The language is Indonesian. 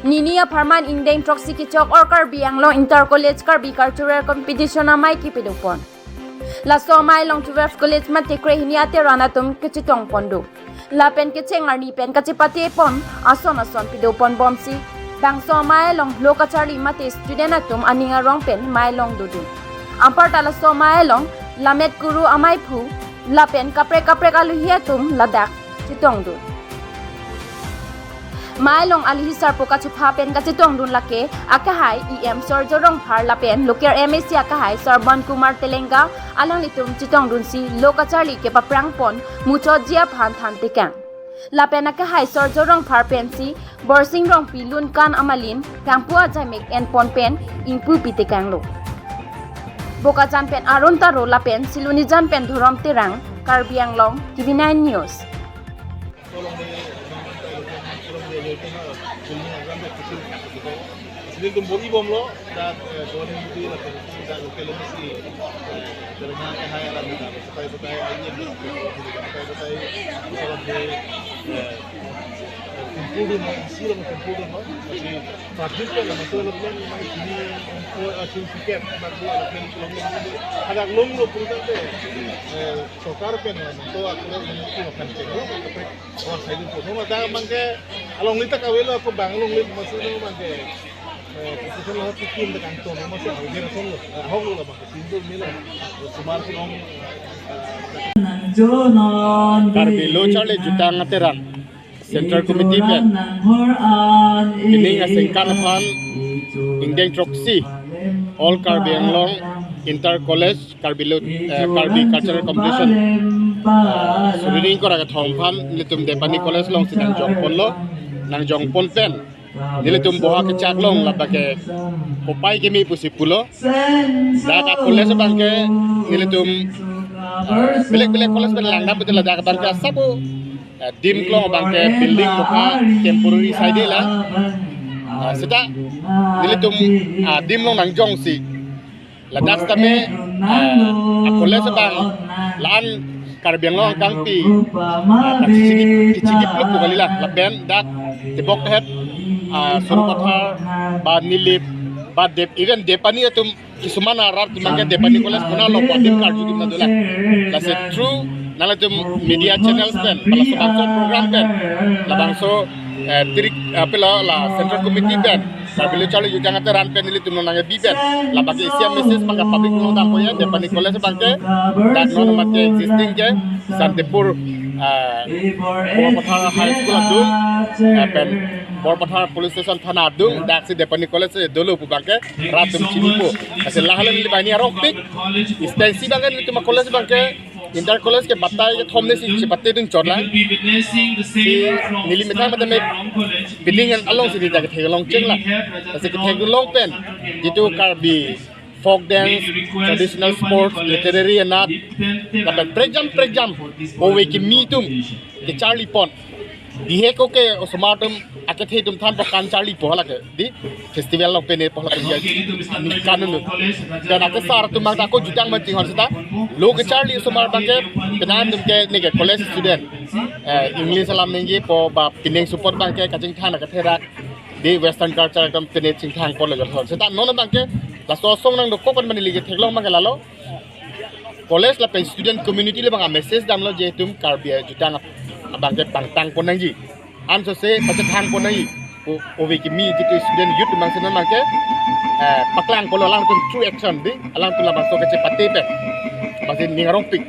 Ninia Parman Indeng Troxy Kichok or Karbi Anglong Inter College Karbi Cultural Competition Amai Kipidupon. La so mai long 12 college mate kre hiniate ranatum kichitong pondo. La pen kicheng arni pen kachipati pon ason pidupon bomsi. Bang so mai long lokachari mate student atum aninga rong pen mai long dudu. Ampar tala so mai long lamet guru amai phu la pen kapre aluhiatum ladak chitong du. Mai long alihisar po kachupa pen kachitong dun lake akahai EM sorjorong par la pen loker MSc akahai Sarban Kumar Telenga alang litum chitong dun si lokachari ke paprang pon mucho jia phan than tekang. La pen akahai sorjorong par pen si borsing rong pilun kan amalin kangpua jamek en pon pen ingpu pitekang lo. Boka jan pen arun taro la pen siluni jan pen dhurom terang Karbi Anglong TV9 News. Sini tumbuk ibom lo dan kawan itu lah kita lokal mesti kerana kehaya lah kita supaya ini supaya orang kumpulin hasil kumpulin masih fadil kan masih lebih ini untuk hasil tiket bagi orang yang agak long lo pun tu sokar pen lah untuk aku ini makan cendol tapi orang saya itu pun ada mangke along lita kawelo aku bangun lit masih mangke Kita lah tikim dekat kantor, masih ada dia solo. Hong lo lah mak, sindur mila. Sumar pun Karbi lo Charlie juta ngaterang Central Committee pen ini ngasingkan pan Indeng Troxy All Karbi Anglong Inter College Karbi Cultural Competition Sudah ko raga thongpan litum Depani College long sinang jongpon lo nang jongpon pen nilitum boha ke chaklong labake kopai kemi pusipulo daga college bangke nilitum belek college pen langda betul daga bangke sabu dim klong bangke building muka temporary side la seta nilitum dim long nang jong si ladak tame college bang lan Karbi Anglong kangpi kicigip luk bukalila laben dak tibok het surupathar ba nilip ba dep even depani atum kisumana rar timangke depani college puna lo padim karju dimna dola la se true nala tum media channels pen pala so program pen la bangso tirik apela la central committee pen Karbi chalo yujang ate ran pen nili tum nang bi pen la bagi isia message mangka public no dam poya depani college bangke dan non mate existing ke santepur Borpathar High School adung pen Borpathar Police Station Thana adung daksi Depani College dulu bangke ratum cinipo asal lahalan li bani arok pik istensi bangke li tuma college bangke Inter College ke batai ke thomne si chipatte dun chorla si nili metha mate me building an along si jaga thegalong chengla ase ke thegalong pen jitu Karbi folk dance, traditional sports, literary and art. Dapat prejam, owe ki mitum, ke Charlie Pond. Dihe ko ke osmatum akathe tum than pakan Charlie Pond lake. Di festival lo pene pohla ke ni kanun. Dan ak sar tum ta ko jutang ma tinghor sita. Lo ke Charlie osmar bangke penan tum ke ni ke college student. English salam nengi po ba pineng support bangke kaching thana ka thera. Di western culture kam pene ching thang ko le jor sita non bangke la sosong nang doko kon mani lige theglong mangala lo college la pen student community le banga message dam lo je tum Karbi jutang abangke pangtang pon nangji an so se pacethang pon nai o we ki mi jitu student youth mang senan mangke paklang ko lo lang tum true action di alang tum la baso ke cepate pe basin ningarong pik